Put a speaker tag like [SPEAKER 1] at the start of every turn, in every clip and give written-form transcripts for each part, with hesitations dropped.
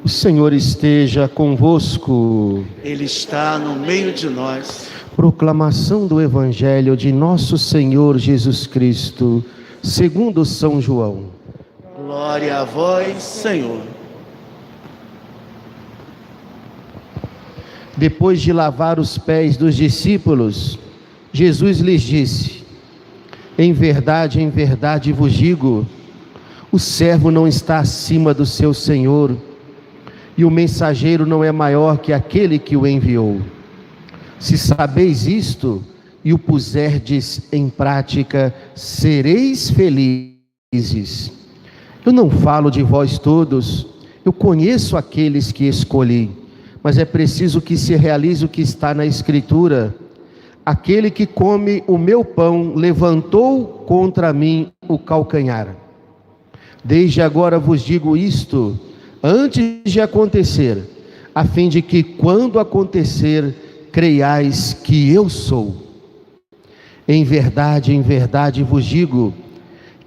[SPEAKER 1] O Senhor esteja convosco.
[SPEAKER 2] Ele está no meio de nós.
[SPEAKER 1] Proclamação do Evangelho de Nosso Senhor Jesus Cristo, segundo São João.
[SPEAKER 2] Glória a vós, Senhor.
[SPEAKER 1] Depois de lavar os pés dos discípulos, Jesus lhes disse: em verdade vos digo, o servo não está acima do seu senhor, e o mensageiro não é maior que aquele que o enviou. Se sabeis isto e o puserdes em prática, sereis felizes. Eu não falo de vós todos, eu conheço aqueles que escolhi, mas é preciso que se realize o que está na Escritura: aquele que come o meu pão levantou contra mim o calcanhar. Desde agora vos digo isto, antes de acontecer, a fim de que, quando acontecer, creiais que eu sou. Em verdade vos digo,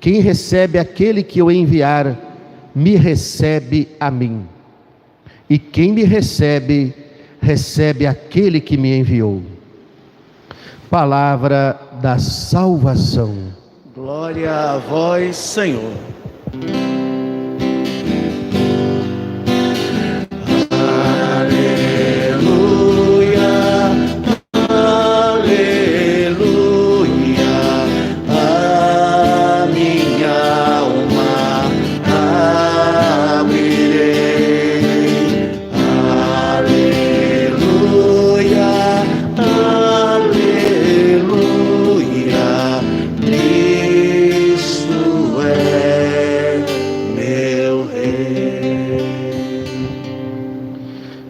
[SPEAKER 1] quem recebe aquele que eu enviar, me recebe a mim. E quem me recebe, recebe aquele que me enviou. Palavra da salvação.
[SPEAKER 2] Glória a vós, Senhor.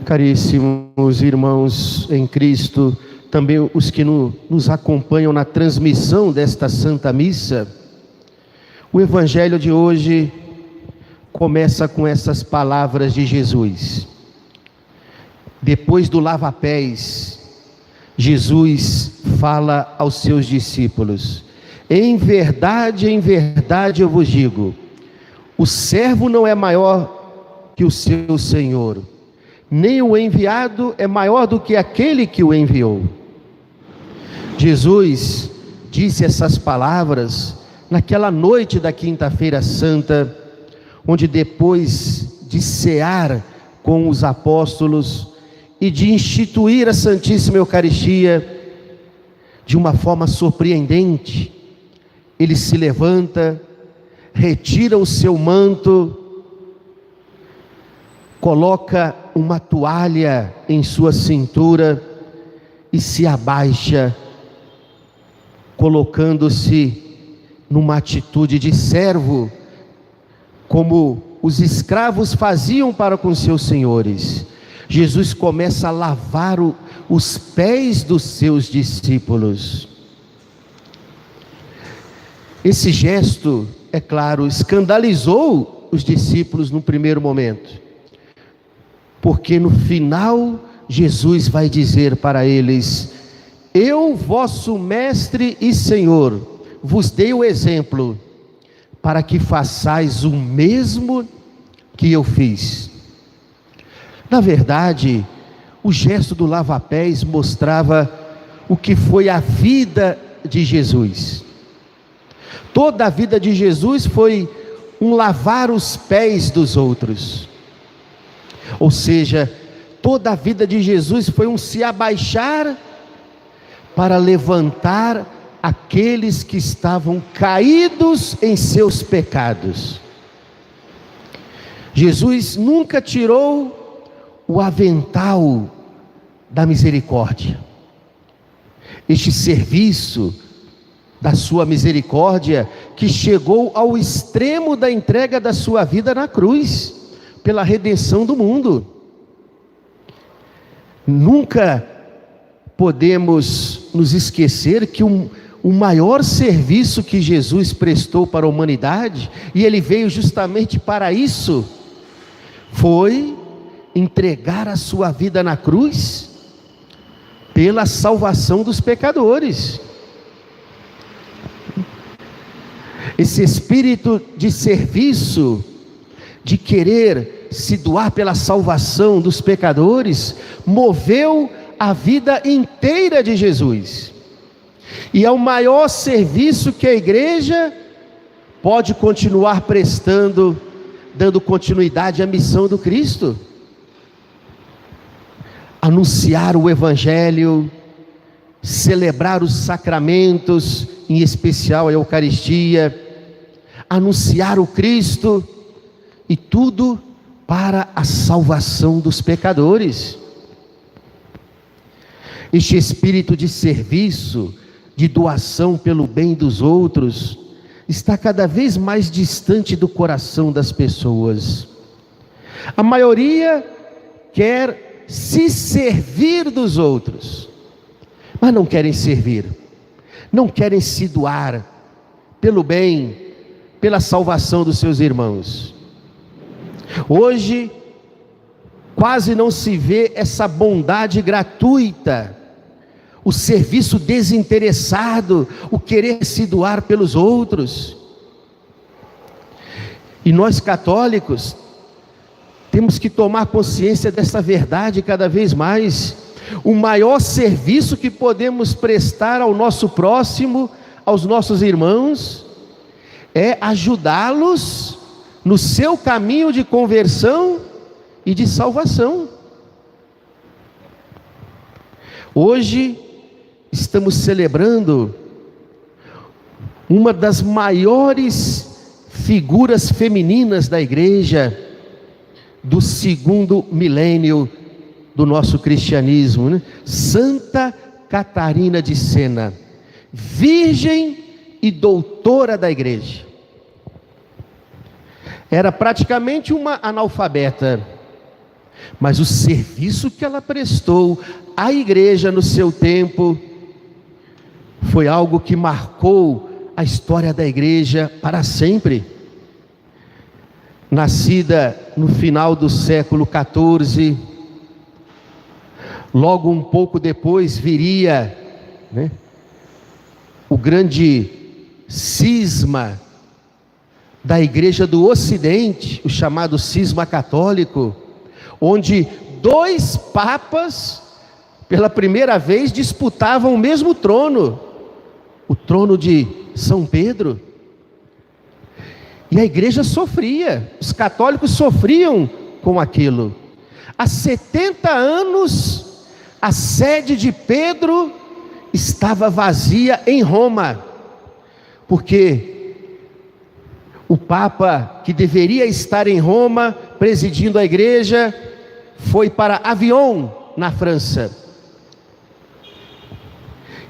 [SPEAKER 1] Caríssimos irmãos em Cristo, também os que nos acompanham na transmissão desta Santa Missa, o Evangelho de hoje começa com essas palavras de Jesus. Depois do lava-pés, Jesus fala aos seus discípulos: em verdade eu vos digo, o servo não é maior que o seu senhor, nem o enviado é maior do que aquele que o enviou. Jesus disse essas palavras naquela noite da Quinta-feira Santa, onde depois de cear com os apóstolos e de instituir a Santíssima Eucaristia, de uma forma surpreendente, ele se levanta, retira o seu manto, coloca uma toalha em sua cintura e se abaixa, colocando-se numa atitude de servo, como os escravos faziam para com seus senhores. Jesus começa a lavar os pés dos seus discípulos. Esse gesto, é claro, escandalizou os discípulos no primeiro momento, porque no final Jesus vai dizer para eles: eu, vosso mestre e Senhor, vos dei o exemplo, para que façais o mesmo que eu fiz. Na verdade, o gesto do lava-pés mostrava o que foi a vida de Jesus. Toda a vida de Jesus foi um lavar os pés dos outros. Ou seja, toda a vida de Jesus foi um se abaixar para levantar aqueles que estavam caídos em seus pecados. Jesus nunca tirou o avental da misericórdia. Este serviço da sua misericórdia, que chegou ao extremo da entrega da sua vida na cruz, pela redenção do mundo. Nunca podemos nos esquecer que o maior serviço que Jesus prestou para a humanidade, e ele veio justamente para isso, foi entregar a sua vida na cruz pela salvação dos pecadores. Esse espírito de serviço, de querer se doar pela salvação dos pecadores, moveu a vida inteira de Jesus. E é o maior serviço que a igreja pode continuar prestando, dando continuidade à missão do Cristo. Anunciar o Evangelho, celebrar os sacramentos, em especial a Eucaristia, anunciar o Cristo, e tudo para a salvação dos pecadores. Este espírito de serviço, de doação pelo bem dos outros, está cada vez mais distante do coração das pessoas. A maioria quer se servir dos outros, mas não querem servir, não querem se doar pelo bem, pela salvação dos seus irmãos. Hoje, quase não se vê essa bondade gratuita, o serviço desinteressado, o querer se doar pelos outros. E nós católicos temos que tomar consciência dessa verdade cada vez mais. O maior serviço que podemos prestar ao nosso próximo, aos nossos irmãos, é ajudá-los no seu caminho de conversão e de salvação. Hoje estamos celebrando uma das maiores figuras femininas da igreja do segundo milênio do nosso cristianismo, né? Santa Catarina de Sena, virgem e doutora da igreja. Era praticamente uma analfabeta, mas o serviço que ela prestou à igreja no seu tempo foi algo que marcou a história da igreja para sempre. Nascida no final do século XIV, logo um pouco depois viria, né, o grande cisma da igreja do Ocidente, o chamado cisma católico, onde dois papas, pela primeira vez, disputavam o mesmo trono, o trono de São Pedro. E a igreja sofria, os católicos sofriam com aquilo. Há 70 anos, a sede de Pedro estava vazia em Roma, porque o Papa, que deveria estar em Roma, presidindo a igreja, foi para Avignon, na França.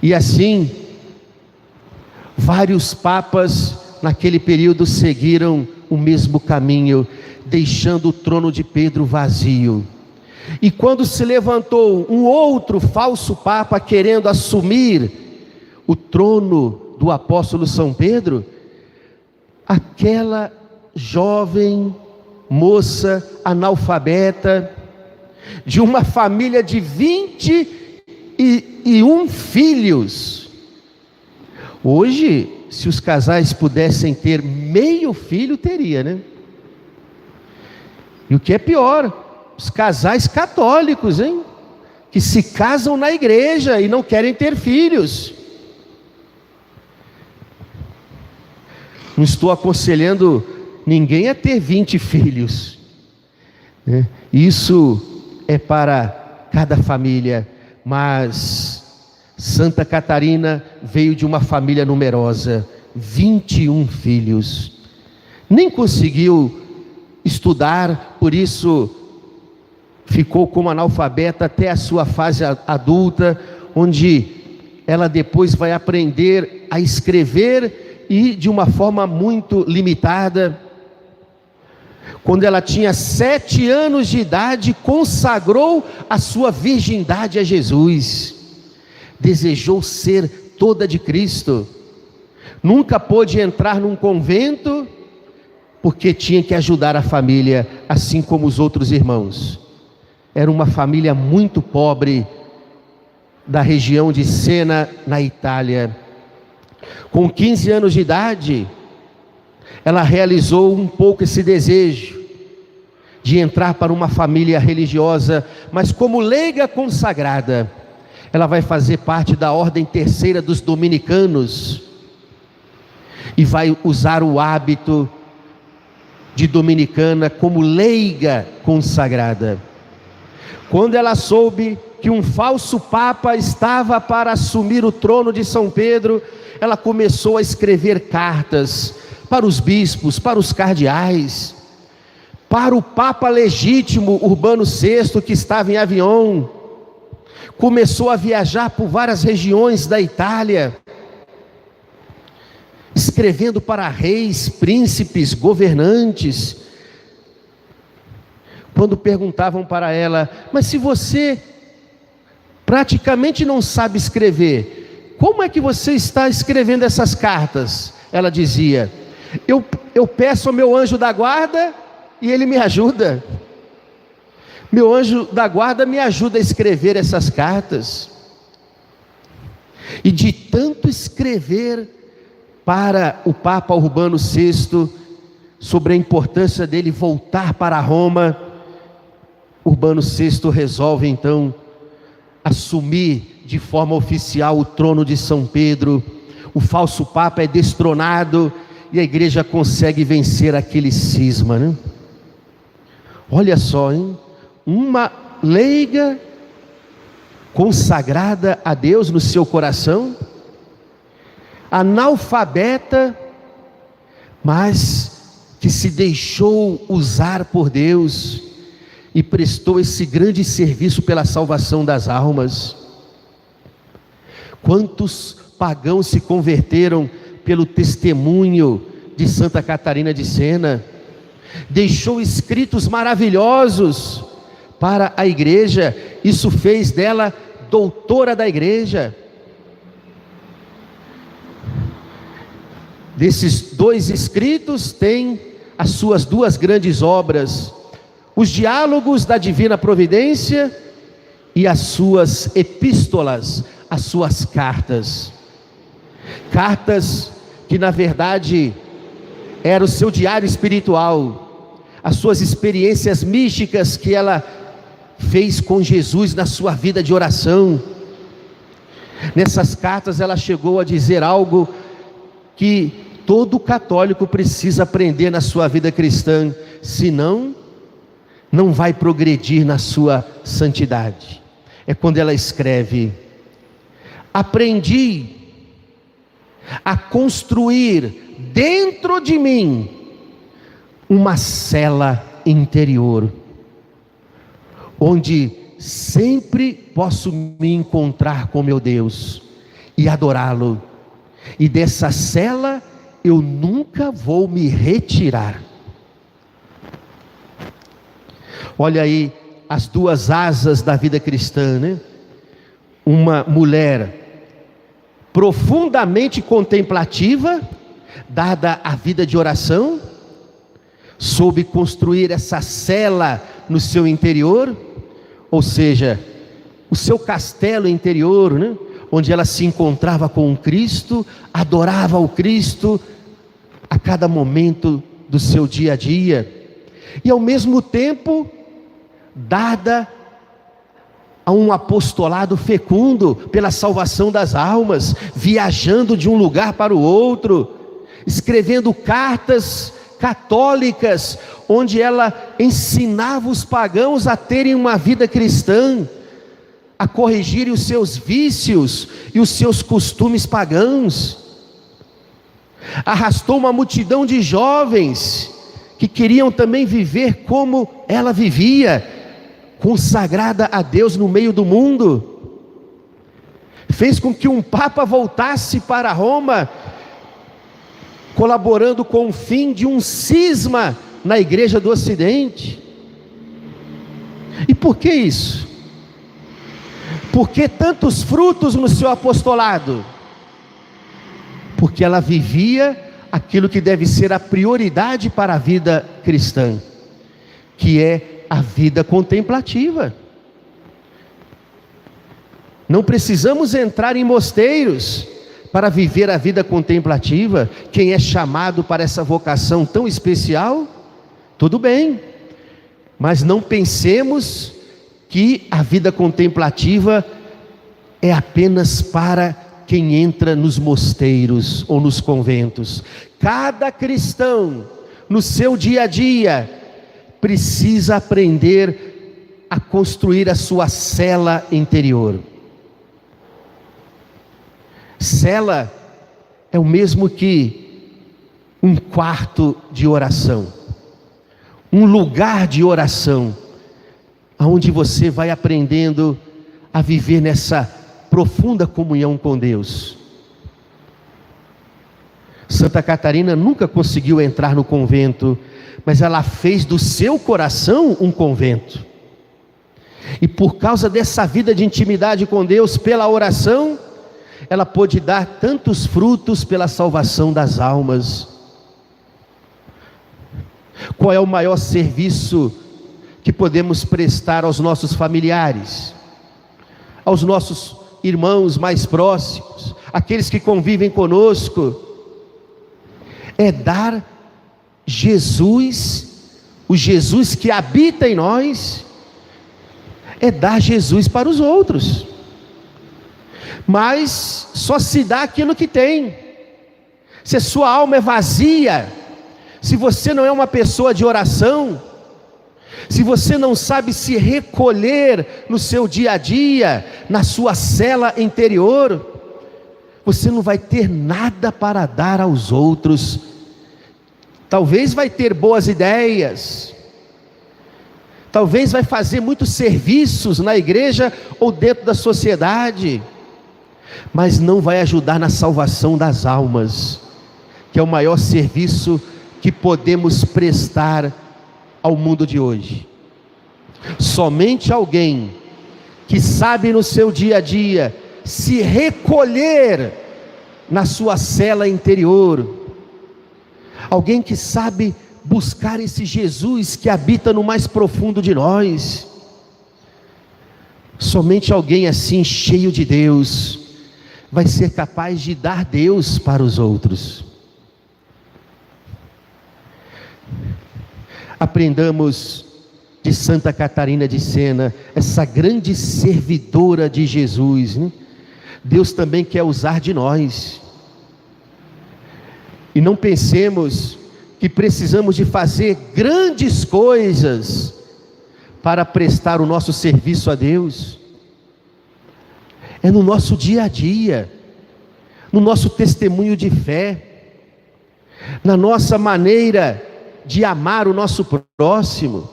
[SPEAKER 1] E assim, vários papas naquele período seguiram o mesmo caminho, deixando o trono de Pedro vazio. E quando se levantou um outro falso papa querendo assumir o trono do apóstolo São Pedro, aquela jovem moça analfabeta, de uma família de 21 filhos. Hoje, se os casais pudessem ter meio filho, teria, né? E o que é pior, os casais católicos, hein? Que se casam na igreja e não querem ter filhos. Não estou aconselhando ninguém a ter 20 filhos, né? Isso é para cada família, mas Santa Catarina veio de uma família numerosa, 21 filhos. Nem conseguiu estudar, por isso ficou como analfabeta até a sua fase adulta, onde ela depois vai aprender a escrever e de uma forma muito limitada. Quando ela tinha 7 anos de idade, consagrou a sua virgindade a Jesus. Desejou ser toda de Cristo. Nunca pôde entrar num convento, porque tinha que ajudar a família, assim como os outros irmãos. Era uma família muito pobre, da região de Sena, na Itália. Com 15 anos de idade, ela realizou um pouco esse desejo. de entrar para uma família religiosa, mas como leiga consagrada, ela vai fazer parte da ordem terceira dos dominicanos e vai usar o hábito de dominicana como leiga consagrada. Quando ela soube que um falso papa estava para assumir o trono de São Pedro, ela começou a escrever cartas para os bispos, para os cardeais, para o Papa legítimo Urbano VI, que estava em Avignon. Começou a viajar por várias regiões da Itália, escrevendo para reis, príncipes, governantes. Quando perguntavam para ela: mas se você praticamente não sabe escrever, como é que você está escrevendo essas cartas? Ela dizia: eu peço ao meu anjo da guarda e ele me ajuda. Meu anjo da guarda me ajuda a escrever essas cartas. E de tanto escrever para o Papa Urbano VI sobre a importância dele voltar para Roma, Urbano VI resolve então assumir de forma oficial o trono de São Pedro. O falso Papa é destronado e a igreja consegue vencer aquele cisma, né? Olha só, hein? Uma leiga consagrada a Deus no seu coração, analfabeta, mas que se deixou usar por Deus e prestou esse grande serviço pela salvação das almas. Quantos pagãos se converteram pelo testemunho de Santa Catarina de Sena? Deixou escritos maravilhosos para a igreja. Isso fez dela doutora da igreja. Desses 2 escritos tem as suas 2 grandes obras: os diálogos da Divina Providência e as suas epístolas, as suas cartas. Cartas que na verdade era o seu diário espiritual, as suas experiências místicas que ela fez com Jesus na sua vida de oração. Nessas cartas ela chegou a dizer algo que todo católico precisa aprender na sua vida cristã, senão não vai progredir na sua santidade. É quando ela escreve: aprendi a construir dentro de mim uma cela interior, onde sempre posso me encontrar com meu Deus e adorá-lo, e dessa cela eu nunca vou me retirar. Olha aí as 2 asas da vida cristã, né? Uma mulher profundamente contemplativa, dada a vida de oração, soube construir essa cela no seu interior, ou seja, o seu castelo interior, né? Onde ela se encontrava com o Cristo, adorava o Cristo a cada momento do seu dia a dia, e ao mesmo tempo dada a um apostolado fecundo pela salvação das almas, viajando de um lugar para o outro, escrevendo cartas católicas, onde ela ensinava os pagãos a terem uma vida cristã, a corrigirem os seus vícios e os seus costumes pagãos. Arrastou uma multidão de jovens que queriam também viver como ela vivia, consagrada a Deus no meio do mundo. Fez com que um Papa voltasse para Roma, colaborando com o fim de um cisma na Igreja do Ocidente. E por que isso? Por que tantos frutos no seu apostolado? Porque ela vivia aquilo que deve ser a prioridade para a vida cristã, que é a vida contemplativa. Não precisamos entrar em mosteiros para viver a vida contemplativa. Quem é chamado para essa vocação tão especial, tudo bem, Mas não pensemos que a vida contemplativa é apenas para quem entra nos mosteiros ou nos conventos. Cada cristão, no seu dia a dia, precisa aprender a construir a sua cela interior. Cela é o mesmo que um quarto de oração, um lugar de oração, onde você vai aprendendo a viver nessa profunda comunhão com Deus. Santa Catarina nunca conseguiu entrar no convento, mas ela fez do seu coração um convento. E por causa dessa vida de intimidade com Deus, pela oração, ela pôde dar tantos frutos pela salvação das almas. Qual é o maior serviço que podemos prestar aos nossos familiares, aos nossos irmãos mais próximos, aqueles que convivem conosco? É dar Jesus, o Jesus que habita em nós, é dar Jesus para os outros. Mas só se dá aquilo que tem. Se a sua alma é vazia, se você não é uma pessoa de oração, se você não sabe se recolher no seu dia a dia, na sua cela interior, você não vai ter nada para dar aos outros. Talvez vai ter boas ideias, talvez vai fazer muitos serviços na igreja ou dentro da sociedade, mas não vai ajudar na salvação das almas, que é o maior serviço que podemos prestar ao mundo de hoje. Somente alguém que sabe no seu dia a dia se recolher na sua cela interior, alguém que sabe buscar esse Jesus que habita no mais profundo de nós, somente alguém assim cheio de Deus vai ser capaz de dar Deus para os outros. Aprendamos de Santa Catarina de Sena, essa grande servidora de Jesus, né? Deus também quer usar de nós. E não pensemos que precisamos de fazer grandes coisas para prestar o nosso serviço a Deus. É no nosso dia a dia, no nosso testemunho de fé, na nossa maneira de amar o nosso próximo,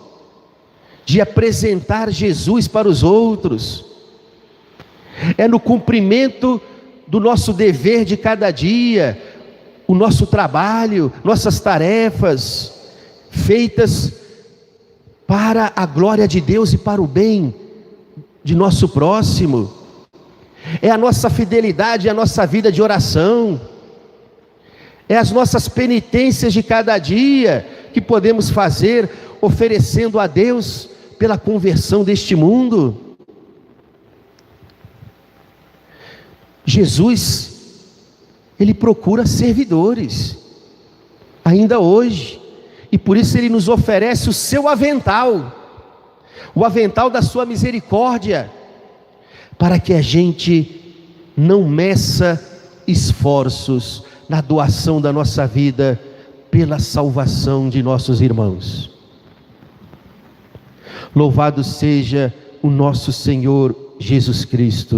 [SPEAKER 1] de apresentar Jesus para os outros. É no cumprimento do nosso dever de cada dia, o nosso trabalho, nossas tarefas, feitas para a glória de Deus e para o bem de nosso próximo. É a nossa fidelidade, a nossa vida de oração, é as nossas penitências de cada dia que podemos fazer, oferecendo a Deus pela conversão deste mundo. Jesus, Ele procura servidores, ainda hoje, e por isso Ele nos oferece o seu avental, o avental da sua misericórdia, para que a gente não meça esforços na doação da nossa vida pela salvação de nossos irmãos. Louvado seja o nosso Senhor Jesus Cristo.